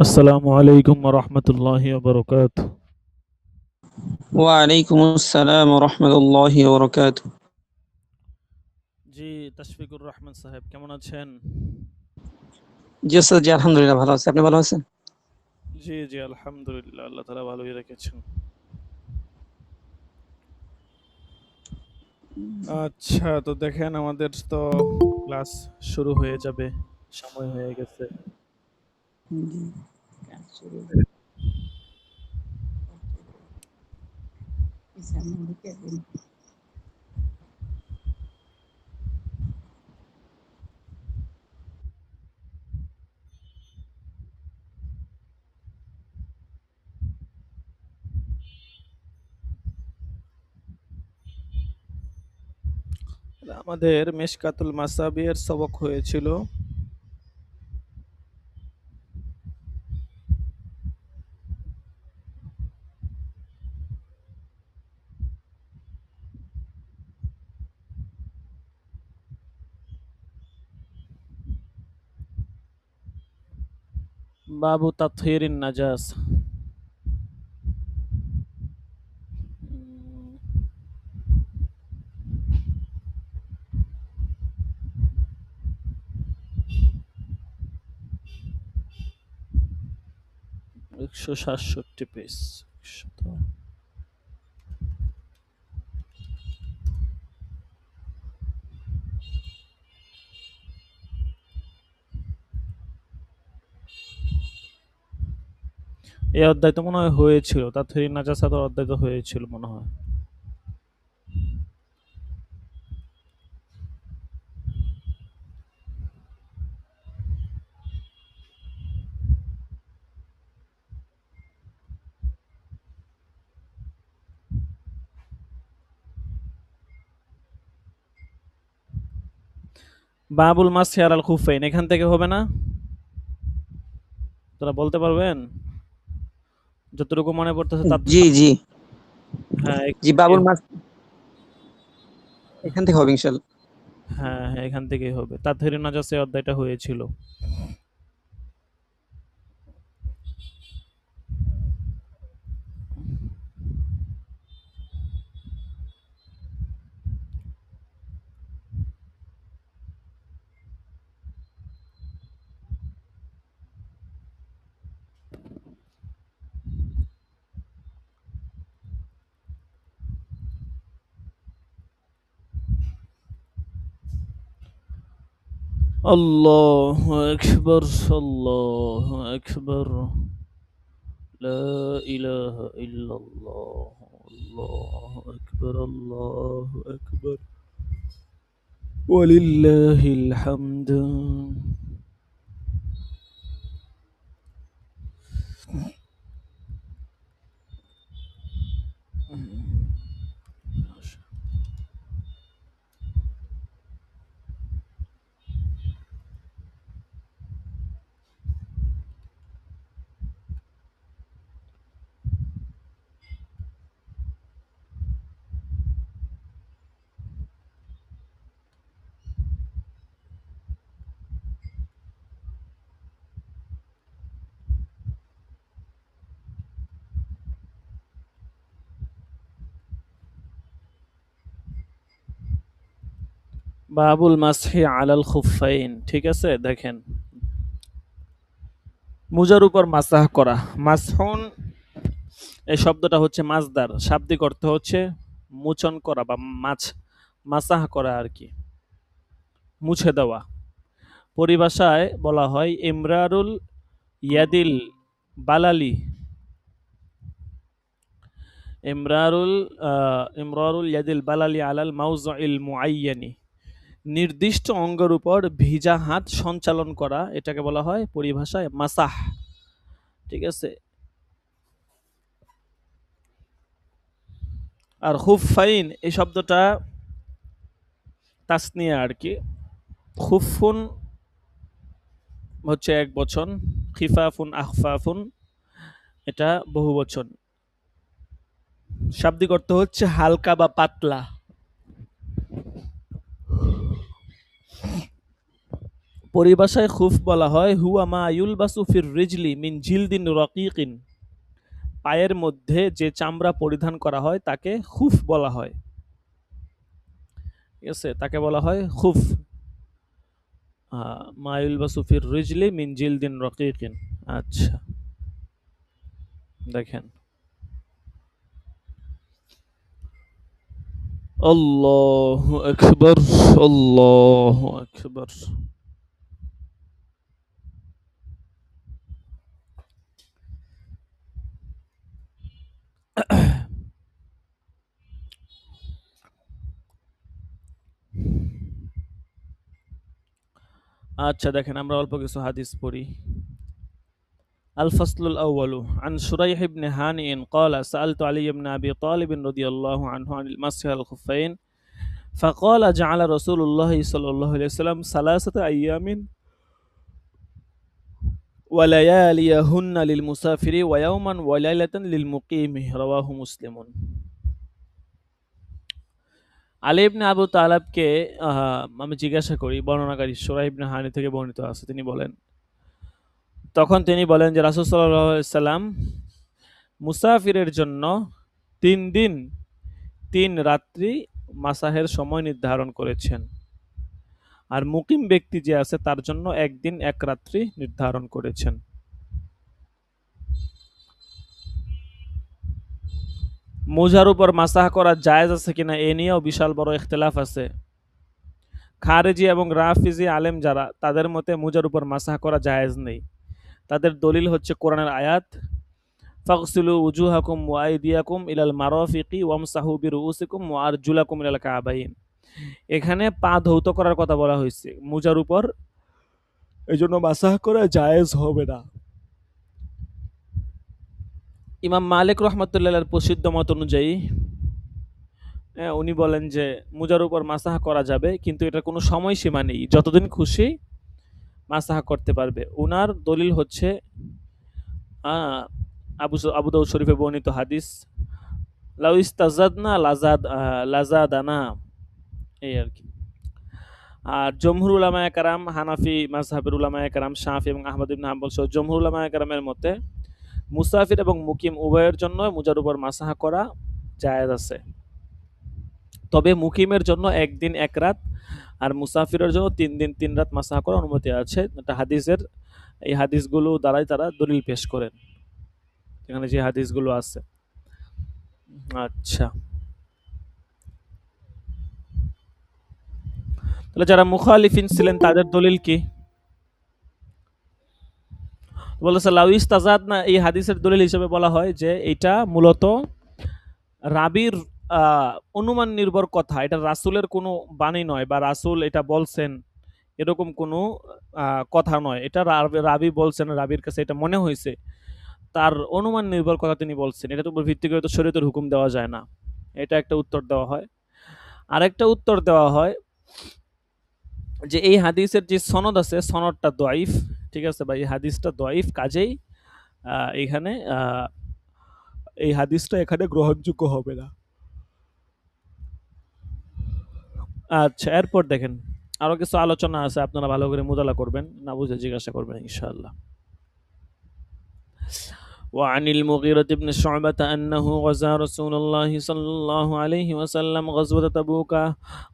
আসসালামু আলাইকুম ওয়া রাহমাতুল্লাহি ওয়া বারাকাতুহু। ওয়ালাইকুম আসসালাম রহমতুল্লাহি ওয়া বারাকাতুহু। জি, তাশফিকুর রহমান সাহেব কেমন আছেন? জি ওস্তাদ, জি আলহামদুলিল্লাহ ভালো আছি। আপনি ভালো আছেন? জি, জি আলহামদুলিল্লাহ। আল্লাহ তাআলা ভালোই রেখেছেন। আচ্ছা, তো দেখেন আমাদের তো ক্লাস শুরু হয়ে যাবে। সময় হয়ে গেছে। আমাদের মিশকাতুল মাসাবির সবক হয়েছিল বাবু তাতহিরিন নাজাস। 167 পেজ। এই অধ্যায় তো মনে হয় হয়েছিল, তাতহিরিন নাজাসাতের অধ্যায় তো হয়েছিল মনে হয়। বাবুল মাসহি আলাল খুফাইন এখান থেকে হবে না? তোরা বলতে পারবেন? যতটুকু মনে পড়তেছে তার জি জি হ্যাঁ জি বাবুল মাস এখান থেকে হবে ইনশাআল্লাহ। হ্যাঁ, হ্যাঁ এখান থেকেই হবে। তাতহিরিন নাজাস এই অধ্যায়টা হয়েছিল। আল্লাহু আকবার, আল্লাহু আকবার, লা ইলাহা ইল্লাল্লাহ, আল্লাহু আকবার, আল্লাহু আকবার, ওয়ালিল্লাহিল হামদ। বাবুল মাসহি আলাল খুফাইন, ঠিক আছে? দেখেন, মুজার উপর মাসাহ করা। মাসহুন এই শব্দটা হচ্ছে মাজদার, শাব্দিক অর্থ হচ্ছে মুচন করা বা মাসাহ করা আর কি, মুছে দেওয়া। পরিভাষায় বলা হয় ইমরারুল ইয়াদিল বালালি, ইমরারুল ইয়াদিল বালালি আলাল মাউযিল মুআয়্যানি, নির্দিষ্ট অঙ্গের উপর ভিজা হাত সঞ্চালন করা, এটাকে বলা হয় পরিভাষায় মাসাহ। ঠিক আছে? আর খুফাইন এই শব্দটা তাসনিয়া আর কি। খুফুন হচ্ছে এক বচন, খিফাফুন আখফাফুন এটা বহু বচন। শাব্দিক অর্থ হচ্ছে হালকা বা পাতলা। পরিভাষায় খুফ বলা হয় হুয়া মা ইউলবাসু ফির রিজলি মিন জিলদিন রাকিকিন, পায়ের মধ্যে যে চামড়া পরিধান করা হয় তাকে খুফ বলা হয়। ঠিক আছে, তাকে বলা হয় খুফ। মা ইউলবাসু ফির রিজলি মিন জিলদিন রাকিকিন। আচ্ছা, দেখেন, আল্লাহু আকবার, আল্লাহু আকবার। আচ্ছা দেখেন, আমরা অল্প কিছু হাদিস পড়ি। الفصل الأول عن شريح بن هانئ قال سألت علي بن أبي طالب رضي الله عنه عن المسح على الخفين فقال جعل رسول الله صلى الله عليه وسلم 3 أيام ولياليهن للمسافر ويوما وليلة للمقيم رواه مسلم। আলী ইবনে আবু তালাবকে আমি জিজ্ঞাসা করি, বর্ণনাকারী সুরাইহ ইবনে হানি থেকে বর্ণিত আছে, তিনি বলেন, তখন তিনি বলেন যে রাসূল সাল্লাল্লাহু আলাইহি সাল্লাম মুসাফিরের জন্য 3 দিন 3 রাত্রি মাসাহের সময় নির্ধারণ করেছেন, আর মুকিম ব্যক্তি যে আছে তার জন্য 1 দিন 1 রাত্রি নির্ধারণ করেছেন। মোজার উপর মাসাহ করা জায়েজ আছে কিনা এ নিয়েও বিশাল বড় ইখতিলাফ আছে। খারেজি এবং রাফিজি আলেম যারা, তাদের মতে মোজার উপর মাসাহ করা জায়েজ নেই। তাদের দলিল হচ্ছে কোরআনের আয়াত ফাগসিলু উজুহাকুম ওয়া আইদিয়াকুম ইলাল মারাফিকি ওয়ামসাহু বিরুউসিকুম ওয়া আরজুলাকুম ইলাল কাবাইন। এখানে পা ধৌত করার কথা বলা হয়েছে মোজার উপর, এজন্য মাসাহ করা জায়েজ হবে না। ইমাম মালিক রহমতুল্লাহর প্রসিদ্ধ মত অনুযায়ী উনি বলেন যে মোজার উপর মাসাহ করা যাবে, কিন্তু এটা কোনো সময়সীমা নেই, যতদিন খুশি মাসাহ করতে পারবে। উনার দলিল হচ্ছে আবু দাউদ শরীফে বর্ণিত হাদিস লাউ ইস্তাজাদনা লাজাদানা, এই আর কি। আর জমহুর উলামায়ে কেরাম, হানাফি মাযহাবের উলামায়ে কেরাম, শাফি এবং আহমদ ইবনে হাম্বল সহ জমহুর উলামায়ে কেরামের মতে মুসাফির এবং মুকিম উভয়ের জন্য মোজার উপর মাসাহ করা জায়েজ আছে। তবে মুকিমের জন্য 1 দিন 1 রাত আর মুসাফিরের জন্য 3 দিন 3 রাত মাসাহ করার অনুমতি আছে। এটা হাদিসের, এই হাদিসগুলো দ্বারাই তারা দলিল পেশ করেন, এখানে যে হাদিসগুলো আছে। আচ্ছা, তাহলে যারা মুখালিফিন ছিলেন তাদের দলিল কি? বলেছে লাউইস তাজাদ না, এই হাদিসের দলিল হিসেবে বলা হয় যে এটা মূলত রাবির অনুমান নির্ভর কথা, এটা রাসূলের কোনো বাণী নয় বা রাসূল এটা বলছেন এরকম কোনো কথা নয়। এটা রাবি বলছেন, রাবির কাছে এটা মনে হয়েছে, তার অনুমান নির্ভর কথা তিনি বলছেন, এটার উপর ভিত্তি করে তো শরীয়তের হুকুম দেওয়া যায় না। এটা একটা উত্তর দেওয়া হয়। আরেকটা উত্তর দেওয়া হয় যে এই হাদিসের যে সনদ আছে সনদটা দয়ীফ, ঠিক আছে, বা এই হাদিসটা দয়ীফ, কাজেই এখানে এই হাদিসটা এখানে গ্রহণযোগ্য হবে না। আচ্ছা, এরপর দেখেন আরো কিছু আলোচনা আছে, আপনারা ভালো করে মুতালা করবেন, না বুঝে জিজ্ঞাসা করবেন ইনশাআল্লাহ। وعن المغيرة بن شعبة أنه غزا رسول الله صلى الله عليه وسلم غزوة تبوك.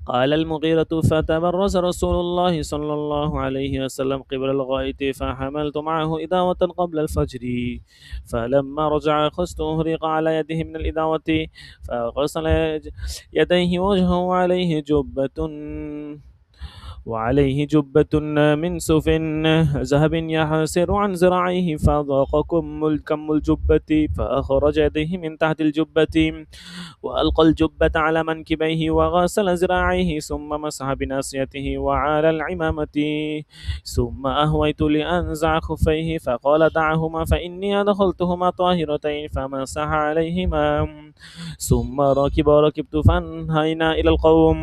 قال المغيرة فتبرز رسول الله صلى الله عليه وسلم قبل الغائط فحملت معه إداوة قبل الفجر فلما رجع أخذت أهريق على يده من الإداوة فغسل يديه وجهه وعليه جبة من صوف ذهب يحسر عن ذراعيه فضاق كم الجبة فأخرج يديه من تحت الجبة وألقى الجبة على منكبيه وغسل ذراعيه ثم مسح بناصيته وعلى العمامة ثم أهويت لأنزع خفيه فقال دعهما فإني أدخلتهما طاهرتين فمسح عليهما ثم ركبت فانهينا إلى القوم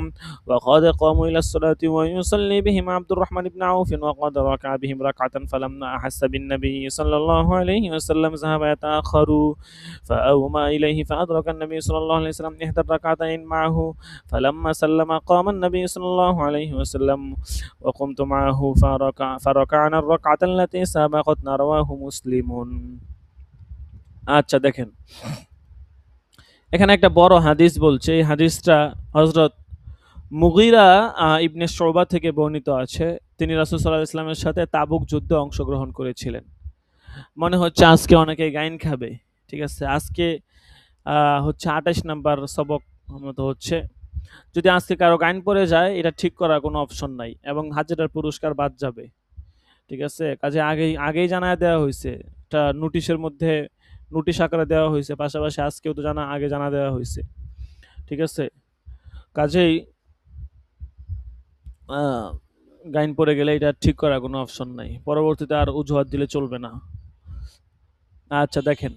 وقد قاموا إلى الصلاة ويصلون يصلي بهم عبد الرحمن بن عوف وقد ركع بهم ركعة فلما أحس بالنبي صلى الله عليه وسلم ذهب يتأخر فأومى إليه فأدرك النبي صلى الله عليه وسلم إحدى الركعتين معه فلما سلم قام النبي صلى الله عليه وسلم وقمت معه فركعنا الركعة التي سبقتنا رواه مسلم। আচ্ছা দেখেন, এখানে একটা বড় হাদিস বলছে। এই হাদিসটা হযরত মুগীরা ইবনে শুবা থেকে বর্ণিত আছে। তিনি রাসূল সাল্লাল্লাহু আলাইহি ওয়াসাল্লামের সাথে তাবুক যুদ্ধে অংশগ্রহণ করেছিলেন। মনে হচ্ছে আজকে অনেকে গাইন খাবে, ঠিক আছে। আজকে হচ্ছে 28 নাম্বার সবক মতো হচ্ছে। যদি আজকে কারো গাইন পড়ে যায়, এটা ঠিক করার কোনো অপশন নাই এবং হাজিরার পুরস্কার বাদ যাবে, ঠিক আছে। কাজে আগেই জানায় দেওয়া হয়েছে, এটা নোটিশের মধ্যে নোটিশ আকারে দেওয়া হয়েছে, পাশাপাশি আজকেও তো আগে জানা দেওয়া হয়েছে, ঠিক আছে। কাজেই গাইন পড়ে গেলে এটা ঠিক করার কোনো অপশন নাই, পরবর্তীতে আর অজুহাত দিলে চলবে না। আচ্ছা দেখেন,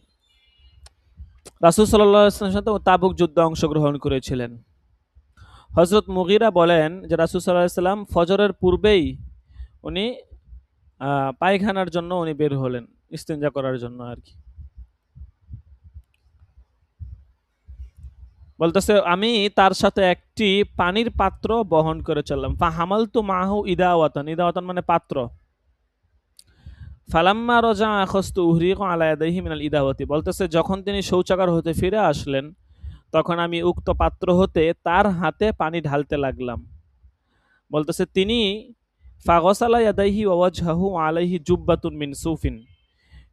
রাসূল সাল্লাল্লাহু আলাইহি ওয়াসাল্লামের সাথে তাবুক যুদ্ধে অংশগ্রহণ করেছিলেন। হযরত মুগীরা বলেন যে রাসূল সাল্লাল্লাহু আলাইহি ওয়াসাল্লাম ফজরের পূর্বেই উনি পায়খানার জন্য উনি বের হলেন, ইস্তিনজা করার জন্য আর কি। বলতেছে আমি তার সাথে একটি পানির পাত্র বহন করে চললাম। ফাহামালতু মাহু ইদাওয়াতান, ইদাওয়াতান মানে পাত্র। ফালাম্মা রাজা আখাযতু উহরিকু আলা ইয়াদাইহি মিনাল ইদাওয়াতি, বলতেছে যখন তিনি শৌচাগার হতে ফিরে আসলেন, তখন আমি উক্ত পাত্র হতে তার হাতে পানি ঢালতে লাগলাম। বলতেছে তিনি ফাগসালা ইয়াদাইহি ওয়া ওয়াজহাহু আলাইহি জুব্বাতুন মিন সুফিন,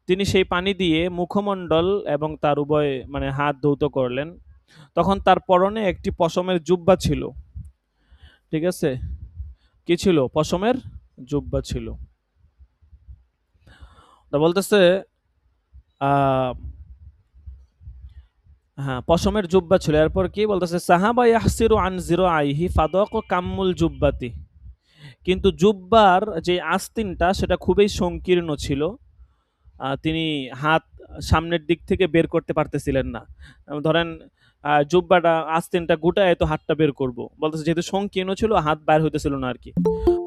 তিনি সেই পানি দিয়ে মুখমণ্ডল এবং তার উভয় মানে হাত ধৌত করলেন। তখন তার পরনে একটি পশমের জুব্বা ছিল, ঠিক আছে। কি ছিল? পশমের জুব্বা ছিল। তা বলতেছে হ্যাঁ, পশমের জুব্বা ছিল। এরপর কি বলতেছে, সাহাবা ইয়াহসিরু আন জিরাইহি ফাদাক কাম্মুল জুব্বাতি, কিন্তু জুব্বার যে আস্তিনটা সেটা খুবই সংকীর্ণ ছিল। তিনি হাত সামনের দিক থেকে বের করতে পারতেছিলেন না। ধরেন জুব্বাটা আস্তিনটা গুটায় তো হাতটা বের করব, বলতেছে যেহেতু সংকীর্ণ ছিল হাত বাইর হইতেছিল না আর কি।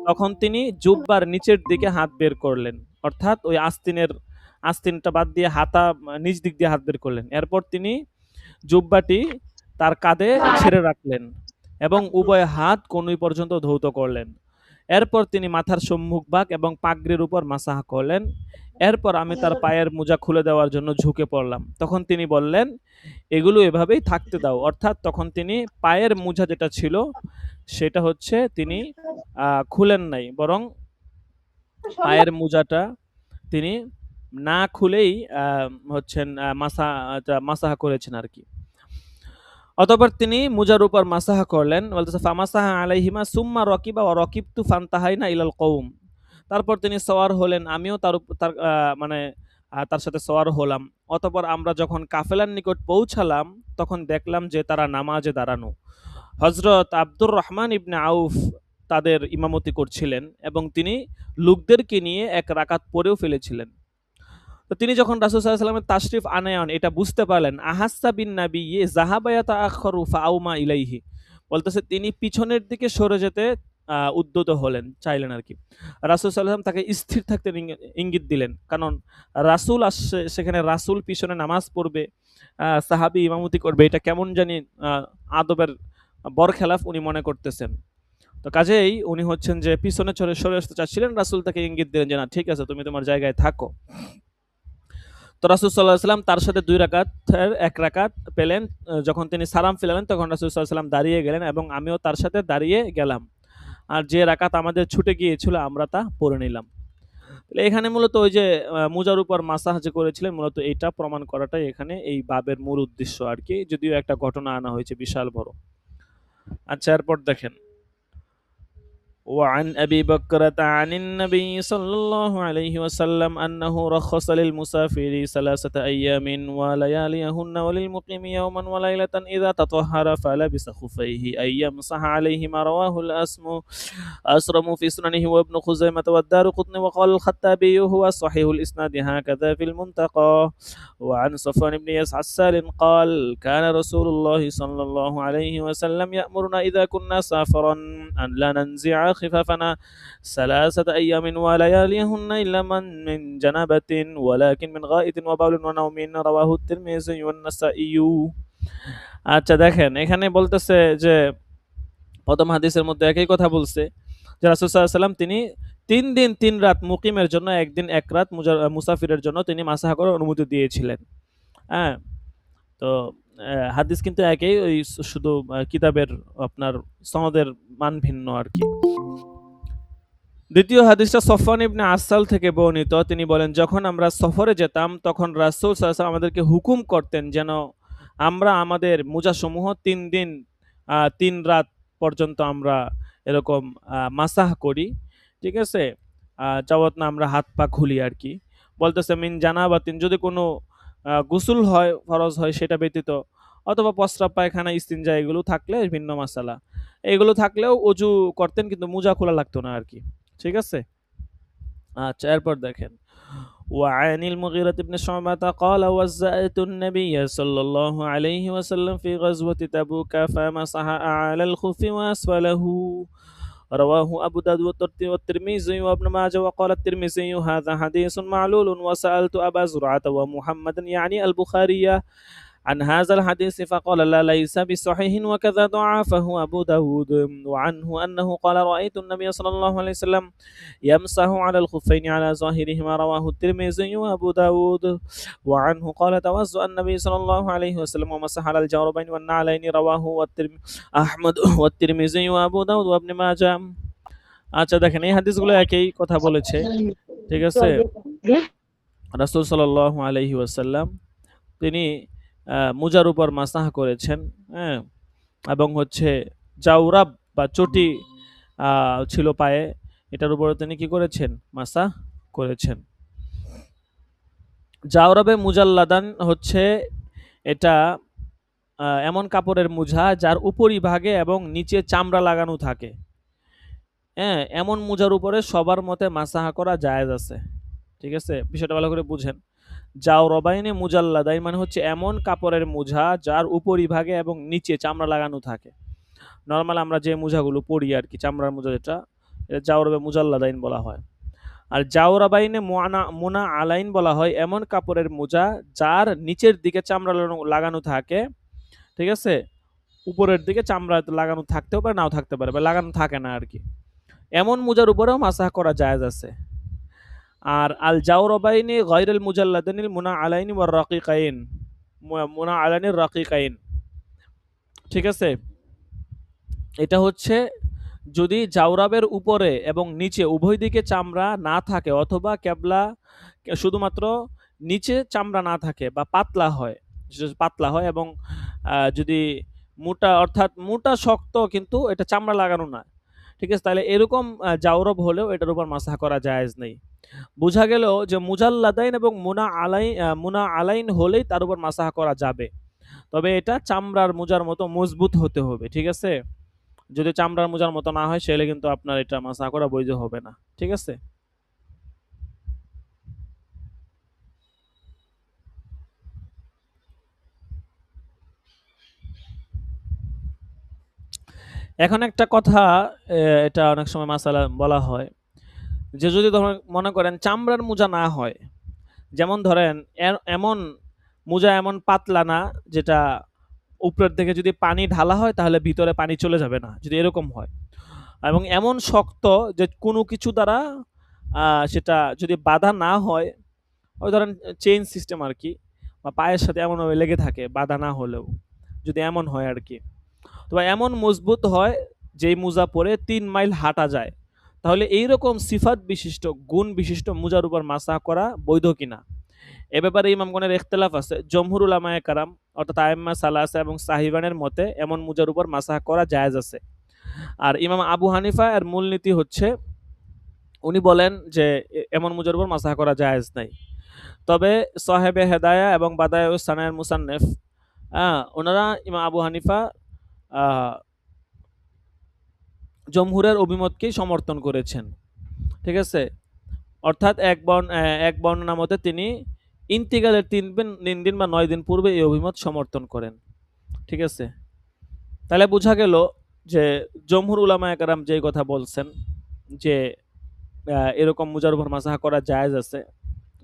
তখন তিনি জুব্বার নিচের দিকে হাত বের করলেন, অর্থাৎ ওই আস্তিনটা বাদ দিয়ে হাতা নিচ দিক দিয়ে হাত বের করলেন। এরপর তিনি জুব্বাটি তার কাঁধে ছেড়ে রাখলেন এবং উভয় হাত কনুই পর্যন্ত ধৌত করলেন। এরপর তিনি মাথার সম্মুখভাগ এবং পাগড়ির উপর মাসাহ করলেন। এরপর আমি তার পায়ের মোজা খুলে দেওয়ার জন্য ঝুঁকে পড়লাম। তখন তিনি বললেন, এগুলো এভাবেই থাকতে দাও। অর্থাৎ তখন তিনি পায়ের মোজা যেটা ছিল সেটা হচ্ছে তিনি খুলেন নাই, বরং পায়ের মোজাটা তিনি না খুলেই হচ্ছেন মাসাহ করেছেন আর কি। অতঃপর তিনি মুজার উপর মাসাহ করলেন। বলতেছে ফামাসাহা আলাইহিমা সুম্মা রকিবা ওয়া রকিবতু ফান্তাহাইনা ইলাল কওম, তারপর তিনি সওয়ার হলেন, আমিও তার সাথে সওয়ার হলাম। অতঃপর আমরা যখন কাফেলার নিকট পৌঁছালাম, তখন দেখলাম যে তারা নামাজে দাঁড়ানো। হযরত আব্দুর রহমান ইবনে আউফ তাদের ইমামতি করছিলেন এবং তিনি লোকদেরকে নিয়ে এক রাকাত পড়েও ফেলেছিলেন। তো তিনি যখন রাসূল সাল্লাল্লাহু আলাইহি ওয়াসাল্লামের তাশরিফ আনায়ন এটা বুঝতে পারলেন, আহাসসা বিন নাবিয়্যি যাহাবা ইয়াতাআখারু ফাআউমা ইলাইহি, বলতেছে তিনি পিছনের দিকে সরে যেতে উদ্যত হলেন, চাইলেন আর কি। রাসূল সাল্লাল্লাহু আলাইহি ওয়াসাল্লাম তাকে স্থির থাকতে ইঙ্গিত দিলেন, কারণ রাসূল আসছে, সেখানে রাসূল পিছনে নামাজ পড়বে, সাহাবী ইমামতি করবে, এটা কেমন জানি আদবের বরখেলাফ উনি মনে করতেছেন। তো কাজেই উনি হচ্ছেন যে পিছনে সরে আসতে চাচ্ছিলেন, রাসূল তাকে ইঙ্গিত দিলেন যে না ঠিক আছে, তুমি তোমার জায়গায় থাকো। তো রাসূল সাল্লাল্লাহু আলাইহি ওয়াসাল্লাম তার সাথে 2 রাকাতের 1 রাকাত পেলেন। যখন তিনি সালাম ফিরালেন তখন রাসূল সাল্লাল্লাহু আলাইহি ওয়াসাল্লাম দাঁড়িয়ে গেলেন এবং আমিও তার সাথে দাঁড়িয়ে গেলাম। আর যে রাকাত আমাদের ছুটে গিয়েছিল আমরা তা পড়ে নিলাম। তাহলে এখানে মূলত ওই যে মুজার উপর মাসাহ যে করেছিলেন, মূলত এইটা প্রমাণ করাটাই এখানে এই বাবের মূল উদ্দেশ্য আর কি, যদিও একটা ঘটনা আনা হয়েছে বিশাল বড়। আচ্ছা, এরপর দেখেন, وعن أبي بكرة عن النبي صلى الله عليه وسلم أنه رخص للمسافر 3 أيام ولياليهن وللمقيم يوما وليلة إذا تطهر فلبس خفيه أن يمسح عليهما. رواه أسرم في سننه وابن خزيمة والدارقطني وقال الخطابي هو صحيح الإسناد هكذا في المنتقى. وعن صفوان بن يسعد قال كان رسول الله صلى الله عليه وسلم يأمرنا إذا كنا سافرا أن لا ننزع خفافنا 3 أيام ولياليهن إلا من جنابة ولكن من غائط وبول ونوم رواه الترمذي والنسائي। আচ্ছা দেখেন এখানে বলতেছে যে প্রথম হাদিসের মধ্যে একই কথা বলছে যে রাসূল সাল্লাল্লাহু আলাইহি ওয়াসাল্লাম তিনি 3 দিন 3 রাত মুকিমের জন্য, একদিন এক রাত মুসাফিরের জন্য তিনি মাসাহ করার অনুমতি দিয়েছিলেন। হ্যাঁ, তো হাদিস কিন্তু একই, ওই শুধু কিতাবের আপনার সনদের মান ভিন্ন আর কি। দ্বিতীয় হাদিসটা সফওয়ান ইবনে আসাল থেকে বর্ণিত। তিনি বলেন, যখন আমরা সফরে যেতাম তখন রাসূল সাল্লাল্লাহু আলাইহি ওয়াসাল্লাম আমাদেরকে হুকুম করতেন যেন আমরা আমাদের মোজাসমূহ 3 দিন 3 রাত পর্যন্ত আমরা এরকম মাসাহ করি, ঠিক আছে, যাবত না আমরা হাত পা খুলি আর কি। বলতেছে মিন জানাবাতিন, যদি কোনো গোসল হয়, ফরজ হয় সেটা ব্যতীত, অথবা প্রস্রাব পায়খানা ইস্তিনজা এগুলো থাকলে ভিন্ন মাসালা, এগুলো থাকলেও অজু করতেন কিন্তু মোজা খোলা লাগতো না আর কি, ঠিক আছে। আচ্ছা এরপর দেখেন, وعن المغيرة بن شعبة قال وزأت النبي صلى الله عليه وسلم في غزوة تبوك فمسح أعلى الخف وأسفله، رواه أبو داود والترمذي وابن ماجه، وقال الترمذي هذا حديث معلول، وسألت أبا زرعة ومحمدا يعني البخاري عن هذا الحديث فقال لا ليس بصحيح وكذا ضعفه أبو داود، وعنه أنه قال رأيت النبي صلى الله عليه وسلم يمسح على الخفين على ظاهرهما، رواه الترمذي وأبو داود، وعنه قال توضأ النبي صلى الله عليه وسلم ومسح على الجوربين والنعلين، رواه أحمد والترمذي وأبو داود وابن ماجه। আচ্ছা দেখেন এই হাদিসগুলো একই কথা বলেছে, ঠিক আছে। রাসূল সাল্লাল্লাহু আলাইহি ওয়াসাল্লাম তিনি মুজার উপর মাসাহ করেছেন, হ্যাঁ, এবং হচ্ছে জাওরাব বা চটি ছিল পায়ে, এটার উপরে তিনি কি করেছেন, মাসাহ করেছেন। জাওরাবে মুজাল্লাদান হচ্ছে এটা এমন কাপড়ের মুজা যার উপরিভাগে এবং নিচে চামড়া লাগানো থাকে, হ্যাঁ, এমন মুজার উপরে সবার মতে মাসাহা করা জায়েজ আছে, ঠিক আছে, বিষয়টা ভালো করে বুঝেন। জাওরাবাইনে মুজাল্লাদাইন মানে হচ্ছে এমন কাপড়ের মুজা যার উপরিভাগে এবং নিচে চামড়া লাগানো থাকে। নর্মাল আমরা যে মুজাগুলো পরি আর কি, চামড়ার মুজা যেটা, এটা জাওরাবে মুজাল্লাদাইন বলা হয়। আর জাওরাবাইনে মুনা আলাইন বলা হয় এমন কাপড়ের মোজা যার নিচের দিকে চামড়া লাগানো থাকে, ঠিক আছে, উপরের দিকে চামড়া লাগানো থাকতেও পারে নাও থাকতে পারে, বা লাগানো থাকে না আর কি, এমন মোজার উপরেও মাসাহ করা জায়েজ আছে। আর আল জাওরাবাইনি গায়রুল মুজাল্লাদাইনিল মুনা আলাইনি ওয়ার রাকিকাইন, মুনা আলাইনির রাকিকাইন, ঠিক আছে। এটা হচ্ছে যদি জাওরাবের উপরে এবং নিচে উভয় দিকে চামড়া না থাকে, অথবা কেবলা শুধুমাত্র নিচে চামড়া না থাকে বা পাতলা হয় এবং যদি মোটা, অর্থাৎ মোটা শক্ত কিন্তু এটা চামড়া লাগানো না, ঠিক আছে, তাহলে এরকম জাওরাব হলেও এটার উপর মাসাহ করা জায়েজ নেই। বোঝা গেল যে মুজাল্লাদাইন এবং মুনা আলাইন হলেই তার উপর মাসাহ করা যাবে, তবে এটা চামড়ার মোজার মতো মজবুত হতে হবে, ঠিক আছে। যদি চামড়ার মোজার মতো না হয় সেলে কিন্তু আপনার এটা মাসাহ করা বৈধ হবে না, ঠিক আছে। এখন একটা কথা, এটা অনেক সময় মাসালা বলা হয় যে যদি মনে করেন চামড়ার মোজা না হয়, যেমন ধরেন এমন মোজা এমন পাতলা না যেটা উপরের দিকে যদি পানি ঢালা হয় তাহলে ভিতরে পানি চলে যাবে না, যদি এরকম হয়, এবং এমন শক্ত যে কোনো কিছু দ্বারা সেটা যদি বাধা না হয়, ওই ধরেন চেইন সিস্টেম আর কি, বা পায়ের সাথে এমনভাবে লেগে থাকে বাধা না হলেও, যদি এমন হয় আর কি, তো এমন মজবুত হয় যেই মোজা পরে 3 মাইল হাঁটা যায়, তাহলে এইরকম সিফাত বিশিষ্ট গুণ বিশিষ্ট মোজার উপর মাসাহ করা বৈধ কিনা, এ ব্যাপারে ইমামগণের ইখতিলাফ আছে। জমহুর উলামায়ে কেরাম অর্থাৎ আইম্মা সালাসা এবং সাহিবানের মতে এমন মোজার উপর মাসাহ করা জায়েজ আছে। আর ইমাম আবু হানিফা এর মূলনীতি হচ্ছে, উনি বলেন যে এমন মোজার উপর মাসাহ করা জায়েজ নাই। তবে সাহেবে হেদায়া এবং বাদায়ুস সানায়ের মুসান্নেফ, ওনারা ইমাম আবু হানিফা জমহুরের অভিমতকেই সমর্থন করেছেন, ঠিক আছে। অর্থাৎ এক বর্ণনা মতে তিনি ইন্তিকালের 3 দিন বা 9 দিন পূর্বে এই অভিমত সমর্থন করেন, ঠিক আছে। তাহলে বোঝা গেল যে জমহুর উলামায়ে কেরাম যে কথা বলছেন যে এরকম মুজার উপর মাসাহ করা জায়েজ আছে।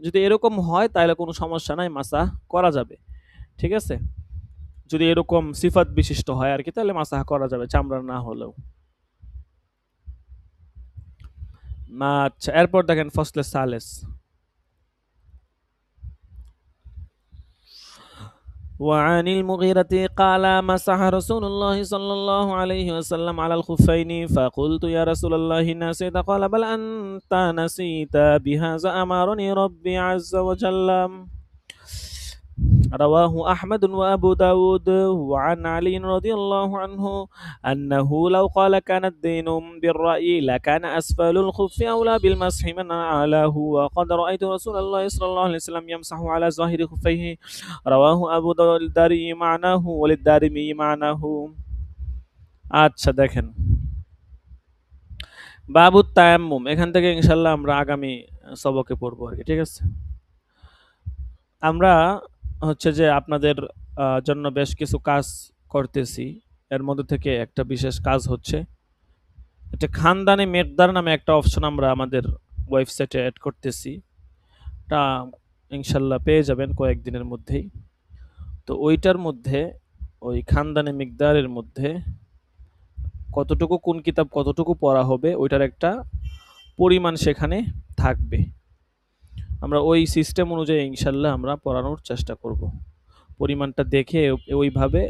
যদি এরকম হয় তাহলে কোনো সমস্যা নাই, মাসাহ করা যাবে। ঠিক আছে? যদি এরকম সিফাত বিশিষ্ট হয় আরকি তাহলে মাসাহ করা যাবে চামড়ার না হলেও। আচ্ছা, এরপর দেখেন ফসলে সালেস। وعن المغيرة قال مسح رسول الله صلى الله عليه وسلم على الخفين فقلت يا رسول الله نسيت قال بل أنت نسيت بهذا أمرني ربي عز وجل. رواه أحمد وأبو داود وعن علي رضي الله عنه أنه لو قال كان الدين بالرأي لكان أسفل الخف أولى بالمسح من أعلاه وقد رأيت رسول الله صلى الله عليه وسلم يمسح على ظاهر خفيه. رواه أبو داود الدارمي معناه وللدارمي معناه. আচ্ছা দেখেন, বাবু তায়াম্মুম এখান থেকে ইনশাল্লাহ আমরা আগামী সবকে পড়বো আর কি। ঠিক আছে? আমরা হচ্ছে যে আপনাদের জন্য বেশ কিছু কাজ করতেছি। এর মধ্যে থেকে একটা বিশেষ কাজ হচ্ছে একটা খানদানি মেকদার নামে একটা অপশন আমরা আমাদের ওয়েবসাইটে অ্যাড করতেছি। এটা ইনশাল্লাহ পেয়ে যাবেন কয়েকদিনের মধ্যেই। তো ওইটার মধ্যে ওই খানদানি মিকদারের মধ্যে কতটুকু কোন কিতাব কতটুকু পড়া হবে ওইটার একটা পরিমাণ সেখানে থাকবে। আমরা ওই সিস্টেম অনুযায়ী ইনশাল্লাহ আমরা পড়ানোর চেষ্টা করব, পরিমাণটা দেখে ওইভাবে।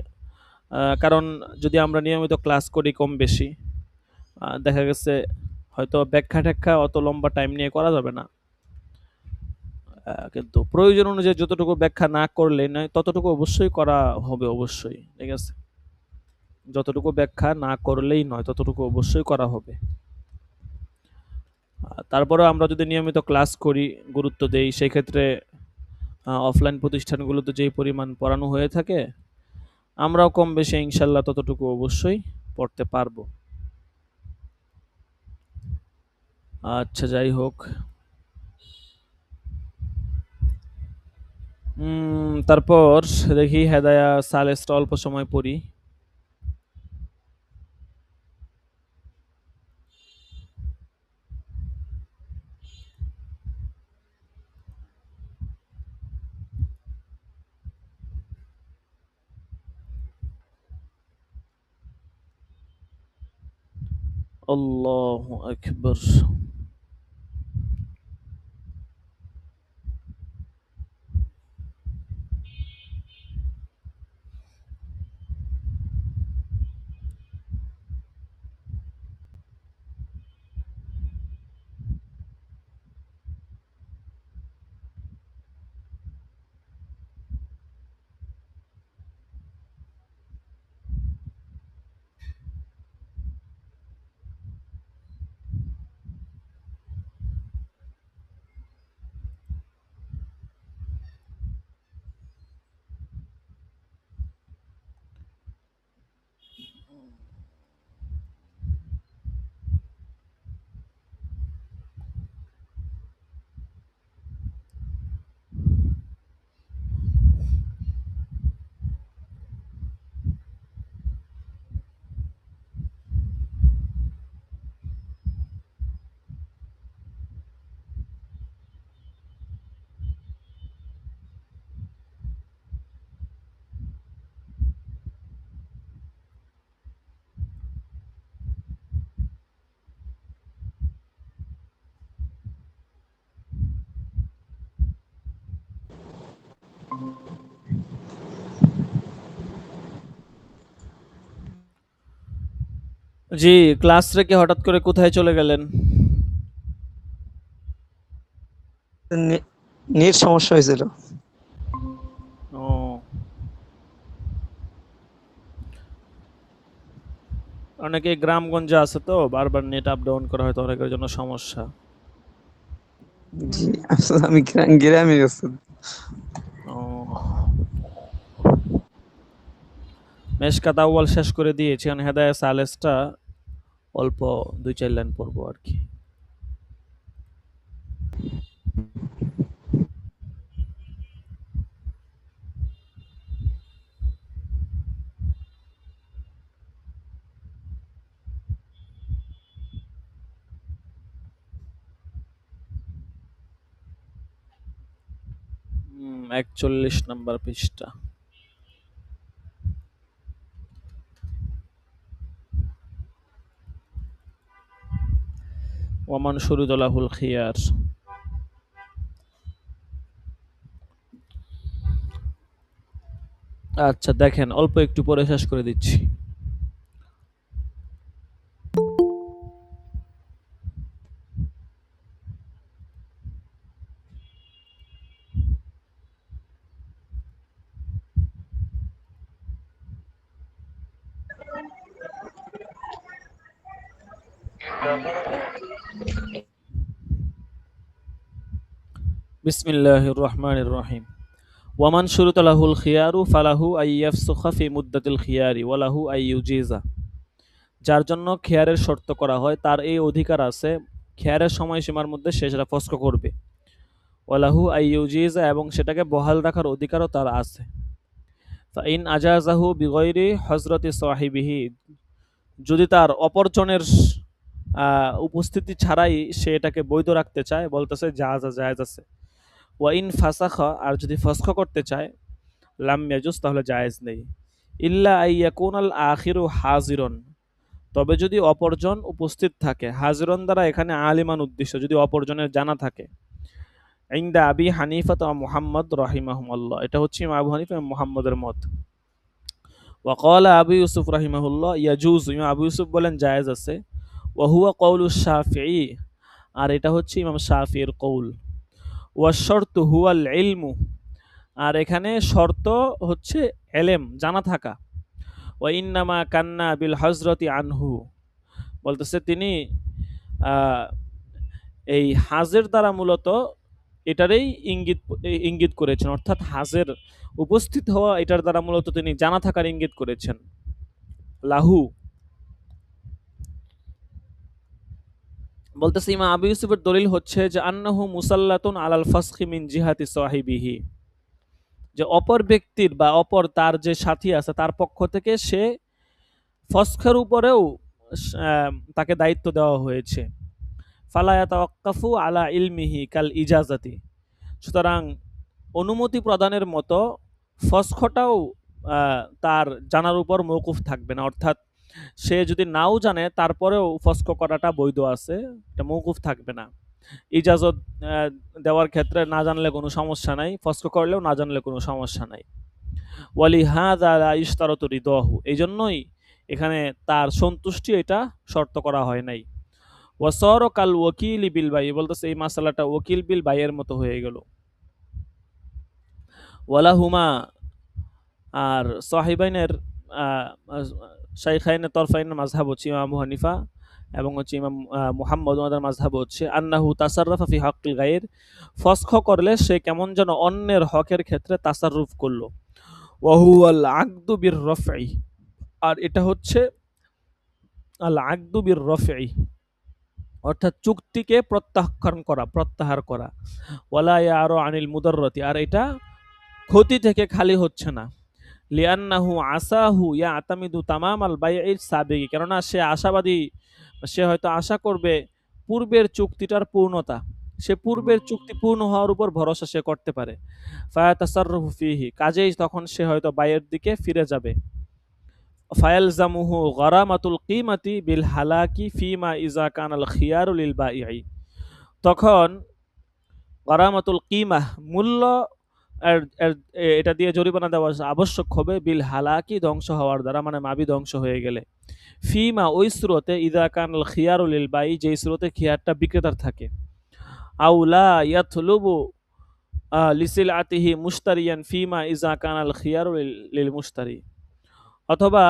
কারণ যদি আমরা নিয়মিত ক্লাস করি কম বেশি, দেখা গেছে হয়তো ব্যাখ্যা ট্যাখ্যা অত লম্বা টাইম নিয়ে করা যাবে না, কিন্তু প্রয়োজন অনুযায়ী যতটুকু ব্যাখ্যা না করলে নয় ততটুকু অবশ্যই করা হবে অবশ্যই। ঠিক আছে? যতটুকু ব্যাখ্যা না করলেই নয় ততটুকু অবশ্যই করা হবে। তারপরে আমরা যদি নিয়মিত ক্লাস করি, গুরুত্ব দেই, সেই ক্ষেত্রে অফলাইন প্রতিষ্ঠানগুলোতে যেই পরিমাণ পড়ানো হয়ে থাকে আমরাও কম বেশি ইনশাল্লাহ ততটুকু অবশ্যই পড়তে পারবো। আচ্ছা যাই হোক, তারপর দেখি হেদায়া সালেসটা অল্প সময় পড়ি। আল্লাহু আকবার। জি, ক্লাস রেখে হঠাৎ করে কোথায় চলে গেলেন? নেট সমস্যা হয়েছিল। ও, অনেকে গ্রামগঞ্জে আছে তো বারবার নেট আপ ডাউন করা হয়তো অনেকের জন্য সমস্যা। জি, আসলে আমি গ্রামে গেছি। ও, মেশকাত আউয়াল শেষ করে দিয়েছি, এখন হেদায়া সালেসটা অল্প 2-4 লাইন পড়বো আর কি। 41 নম্বর পৃষ্ঠা। ওয়ামান শুরিদা লাহুল খিয়ার। আচ্ছা দেখেন, অল্প একটু পরে শেষ করে দিচ্ছি। বিসমিল্লাহির রহমানির রহিম। ওয়ামান শুরিদা লাহুল খিয়ারু ফালাহু আইয়াফসুখা ফি মুদ্দাতিল খিয়ারি ওয়ালাহু আইয়ুজিজা। যার জন্য খেয়ারের শর্ত করা হয় তার এই অধিকার আছে খেয়ারের সময়সীমার মধ্যে সে সেটা ফসক করবে। ওয়ালাহু আইয়ুজিজা, এবং সেটাকে বহাল রাখার অধিকারও তার আছে। ফাইন আজাজাহু বিগয়রি হজরতি সাহিবিহি, যদি তার অপরজনের উপস্থিতি ছাড়াই সে এটাকে বৈধ রাখতে চায়, বলতেছে জায়েজ আছে। ওয়াইন ফাসাখা, আর যদি ফসখ করতে চায়, লাম ইয়াজুজ, তাহলে জায়েজ নেই। ইল্লা আইয়াকুনাল আখিরু হাজিরন, তবে যদি অপরজন উপস্থিত থাকে। হাজিরন দ্বারা এখানে আলিমান উদ্দেশ্য, যদি অপরজনের জানা থাকে। ইনদা আবি হানিফা ও মুহাম্মদ রাহিমাহুল্লাহ, এটা হচ্ছে ইমাম আবু হানিফা এবং মুহাম্মদের মত। ওয়াকালা আবু ইউসুফ রাহিমাহুল্লাহ ইয়াজুজ, ইমাম আবু ইউসুফ বলেন জায়েজ আছে। ওয়াহুয়া কওলু শাফিঈ, আর এটা হচ্ছে ইমাম শাফিঈর কওল। ওয়াশশারতু হুয়াল ইলমু, আর এখানে শর্ত হচ্ছে এলেম, জানা থাকা। ওয়া ইন্নামা কান্না বিল হজরতি আনহু, বলতেছে তিনি এই হাজের দ্বারা মূলত এটারই ইঙ্গিত করেছেন, অর্থাৎ হাজের উপস্থিত হওয়া এটার দ্বারা মূলত তিনি জানা থাকার ইঙ্গিত করেছেন। লাহু, বলতেছে ইমাম আবু ইউসুফের দলিল হচ্ছে যে আন্নাহু মুসাল্লাতুন আলাল ফাসখি মিন জিহাতি সাহিবিহি, যে অপর ব্যক্তির বা অপর তার যে সাথী আছে তার পক্ষ থেকে সে ফসখের উপরেও তাকে দায়িত্ব দেওয়া হয়েছে। ফালা ইয়াতাওয়াক্কাফু আলা ইলমিহি কাল ইজাজাতি, সুতরাং অনুমতি প্রদানের মতো ফসখটাও তার জানার উপর মওকুফ থাকবে না, অর্থাৎ সে যদি নাও জানে তারপরেও ফসখ করাটা বৈধ আছে, এটা মওকুফ থাকবে না। ইজাজত দেওয়ার ক্ষেত্রে না জানলে কোনো সমস্যা নাই, ফসখ করলেও না জানলে কোনো সমস্যা নাই। ওয়ালিহাযা লা ইশতারাতু রিদাহু, এই জন্যই এখানে তার সন্তুষ্টি এটা শর্ত করা হয় নাই। ওয়াসর কাল ওয়াকিল বিল বাই, বলতেছে এই মাসালাটা ওকিল বিল বাইয়ের মতো হয়ে গেল। ওয়ালাহুমা, আর সাহিবাইনের শাইখাইনের তরফাইনের মাযহাব হচ্ছে ইমাম আবু হানিফা এবং হচ্ছে ইমাম মুহাম্মদ, ওনাদের মাযহাব হচ্ছে আন্নাহু তাসাররাফা ফি হাক্কিল গায়র, ফসখ করলে সে কেমন যেন অন্যের হকের ক্ষেত্রে তাসাররুফ করলো। ওয়া হুয়াল আকদু বির রফঈ, আর এটা হচ্ছে আল আকদু বির রফঈ, অর্থাৎ চুক্তিকে প্রত্যাহার করা। ওয়ালা ইয়ারু আনিল মুদাররাতি, আর এটা ক্ষতি থেকে খালি হচ্ছে না। লিআন্নাহু আসাহু ইয়াতামিদু তামামাল বাইইস সাবিকি, কেননা সে আশাবাদী, সে হয়তো আশা করবে পূর্বের চুক্তিটার পূর্ণতা, সে পূর্বের চুক্তি পূর্ণ হওয়ার উপর ভরসা সে করতে পারে। ফায়াতাসাররুফু ফিহি, কাজেই তখন সে হয়তো বাইয়ের দিকে ফিরে যাবে। ফায়ালজামুহু গরামাতুল কিমাতি বিল হালাকি ফিমা ইজা কানাল খিয়ারু লিল বাইই, তখন গরামাতুল কিমাহ, মূল্য, এটা দিয়ে জরিমানা দেওয়া আবশ্যক হবে বিল হালাকি, ধ্বংস হওয়ার দ্বারা, মানে মাবি ধ্বংস হয়ে গেলে। ফিমা, ওই স্রোতে, ইদা কানাল খিয়ারু লিল বাই, যে স্রোতে খিয়ারটা বিক্রেতার থাকে। আউলা ইয়াতলুবু লিসিল আতিহি মুশতারিয়ান ফিমা ইজা কানাল খিয়ারু লিল মুশতারি, অথবা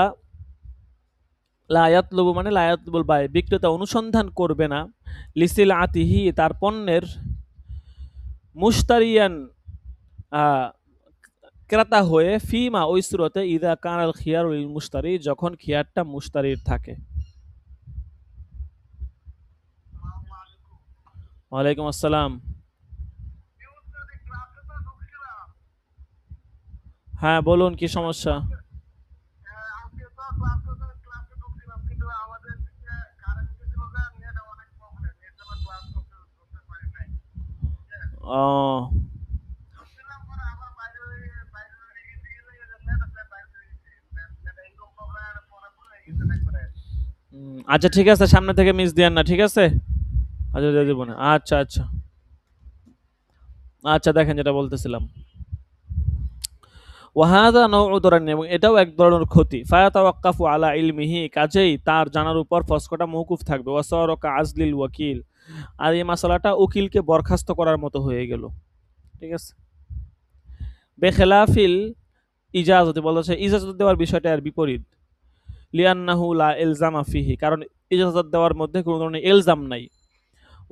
লা ইয়াতলুবু মানে লা ইয়াতলুবুল বাই, বিক্রেতা অনুসন্ধান করবে না, লিসিল আতিহি, তার পণ্যের, মুশতারিয়ান ক্রেতা হয়ে, ফিমা, ওই সুরতে, ইদা কানাল খিয়ারু লিল মুশতারি, যখন খিয়ারটা মুশতারির থাকে। ওয়ালাইকুম আসসালাম। হ্যাঁ বলুন, কি সমস্যা? ও আচ্ছা ঠিক আছে, সামনে থেকে মিস দিয়েন না, ঠিক আছে? আচ্ছা দিয়ে দিব না। আচ্ছা আচ্ছা আচ্ছা, দেখেন যেটা বলতেছিলাম, ওয়াহাদা নওউ দরান, এবং এটাও এক ধরনের ক্ষতি। ফায়াতাওয়াক্কাফু আলা ইলমিহি, কাজেই তার জানার উপর ফসকটা মওকুফ থাকবে। ওয়াসারকা আজলিল ওয়াকিল, আর এই মাসালাটা উকিলকে বরখাস্ত করার মতো হয়ে গেল, ঠিক আছে? বেখেলাফিল ইজাজতে বলেছে, ইজাজত দেওয়ার বিষয়টা এর বিপরীত। লিয়ান্নাহু লা ইলজামা ফিহি, কারণ ইজাজত দেওয়ার মধ্যে কোনো ধরনের ইলজাম নাই।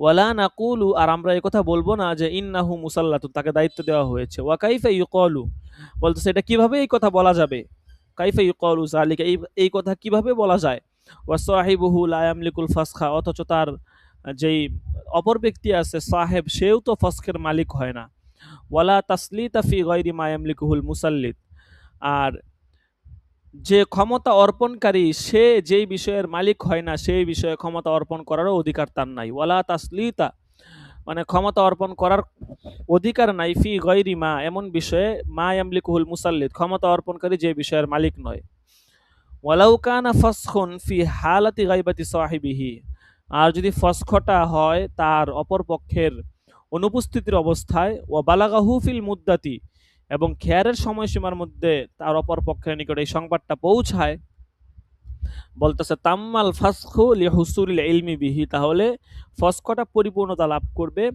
ওয়ালা নাকুলু, আর আমরা এই কথা বলবো না যে ইন্নাহু মুসাল্লাতু, তাকে দায়িত্ব দেওয়া হয়েছে। ওয়া কাইফা ইউকালু, বলতেছে এটা কিভাবে এই কথা বলা যাবে? কাইফা ইউকালু যালিকা, এই কথা কিভাবে বলা যায়? ওয়া সাহিবুহু লা ইয়ামলিকুল ফাসখা, অথচ তার যেই অপর ব্যক্তি আছে সাহেব, সেও তো ফসখের মালিক হয় না। ওয়ালা তাসলিতা ফি গায়রি মা ইয়ামলিকুহুল মুসাল্লিত, আর যে ক্ষমতা অর্পণকারী সে যেই বিষয়ের মালিক হয় না, সেই বিষয়ে ক্ষমতা অর্পণ করারও অধিকার তার নাই। ওয়ালা তাসলিতা, মানে ক্ষমতা অর্পণ করার অধিকার নাই, ফি গয়রি মা, এমন বিষয়ে, মা ইয়ামলিকুহুল মুসাল্লিদ, ক্ষমতা অর্পণকারী যে বিষয়ের মালিক নয়। ওয়ালাউ কানা ফাসখুন ফি হালাতি গায়বাতি সাহিবিহি, আর যদি ফসখটা হয় তার অপর পক্ষের অনুপস্থিতির অবস্থায়, ওয়া বালাগাহু ফিল মুদ্দাতি, এবং খেয়ারের সময়সীমার মধ্যে তার অপর পক্ষের নিকট এই সংবাদটা পৌঁছায়, বলতেছে তাম্মাল ফাসখু লিহুসুলিল ইলমি বিহি, তাহলে ফসখটা পরিপূর্ণতা লাভ করবে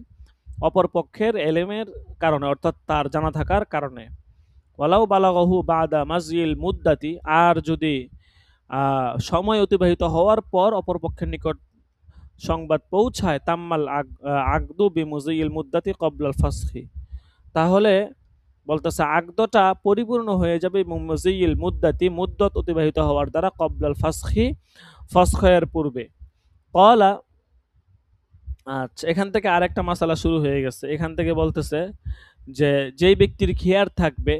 অপর পক্ষের এলেমের কারণে, অর্থাৎ তার জানা থাকার কারণে। ওয়ালাউ বালাগাহু বাদা মাজিল মুদ্দাতি, আর যদি সময় অতিবাহিত হওয়ার পর অপর পক্ষের নিকট সংবাদ পৌঁছায়, তাম্মাল আগদু বিমুজিল মুদ্দাতি কবলাল ফাসখি, তাহলে বলতেছে আগদটা পরিপূর্ণ হয়ে যাবে মুজিল মুদ্দাতি, মুদ্দত অতিবাহিত হওয়ার দ্বারা, কবলাল ফাসখি, ফসখের পূর্বে। কলা, আচ্ছা এখান থেকে আরেকটা মাসালা শুরু হয়ে গেছে। এখান থেকে বলতেছে যে যেই ব্যক্তির খেয়ার থাকবে,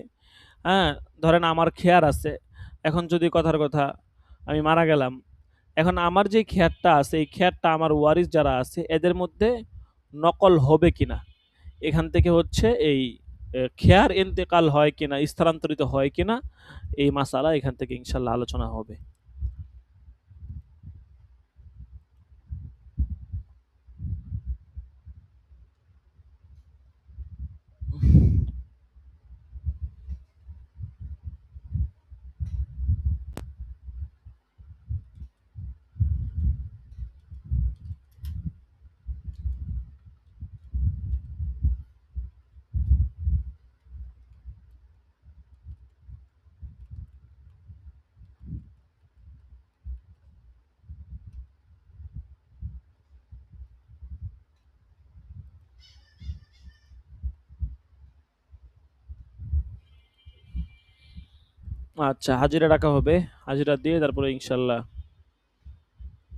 হ্যাঁ, ধরেন আমার খেয়ার আছে, এখন যদি কথার কথা আমি মারা গেলাম, এখন আমার যে খেয়ারটা আছে, এই খেয়ারটা আমার ওয়ারিস যারা আছে এদের মধ্যে নকল হবে কিনা, এখান থেকে হচ্ছে এই খেয়ার ইন্তেকাল হয় কিনা, স্থানান্তরিত হয় কিনা, এই মাসালা এখান থেকে ইনশাল্লাহ আলোচনা হবে। আচ্ছা, হাজিরা রাখা হবে, হাজিরা দিয়ে তারপরে ইনশাল্লাহ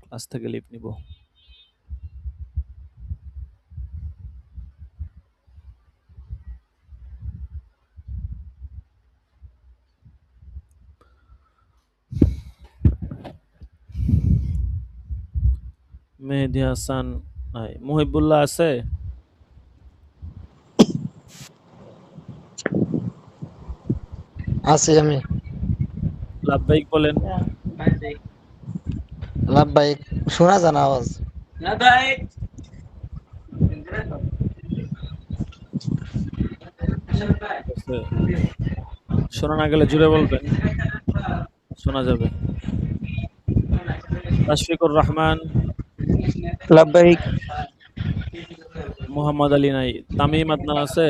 ক্লাস থেকে লিভ নিব। মেহেদি হাসান নাই, মুহিবুল্লাহ আছে? আছি আমি। লাভবাহিক বলেন। লাভবাহিক, শোনা যায় না আওয়াজ। আছে। শোনা না গেলে জুড়ে বলবেন, শোনা যাবে। তাশফিকুর রহমান, লাভবাহিক, মোহাম্মদ আলী নাই। তামিম আদনান আছে?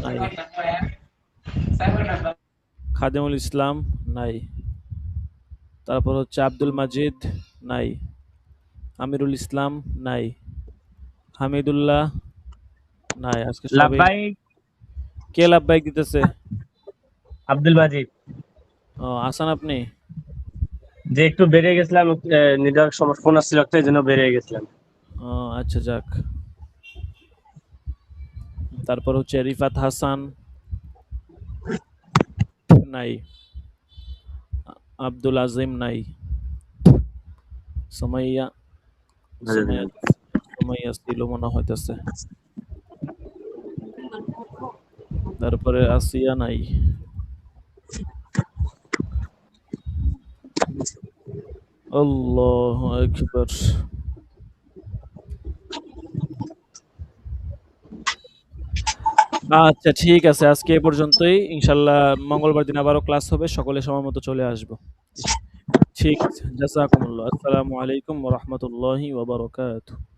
নাই। খাদিমুল ইসলাম নাই। তারপর হচ্ছে আব্দুল মাজিদ নাই। আমিরুল ইসলাম নাই। হামিদুল্লাহ নাই। আজকে সবাই লাভবাহিক, কে লাভবাহিক দিতেছে? আব্দুল মাজিদ। ও, আসান আপনি? যে একটু বেরিয়ে গেছিলাম, নেটওয়ার্ক সমস্যা, ফোন আসছিল একটা, এই জন্য বেরিয়ে গেছিলাম। ও আচ্ছা, যাক। তারপর হচ্ছে রিফাত হাসান নাই। আব্দুল আজিম নাই। সুমাইয়া, সুমাইয়া সুমাইয়া ছিল মনে হইতেছে। তারপরে আসিয়া নাই। আল্লাহু আকবার। আচ্ছা ঠিক আছে। আজকে এ পর্যন্তই। ইনশাআল্লাহ মঙ্গলবার দিন আবারও ক্লাস হবে। সকলে সময় মতো চলে আসবো। ঠিক আছে। জাযাকুমুল্লাহ। আসসালামু আলাইকুম ওয়া রাহমাতুল্লাহি ওয়া বারাকাতুহু।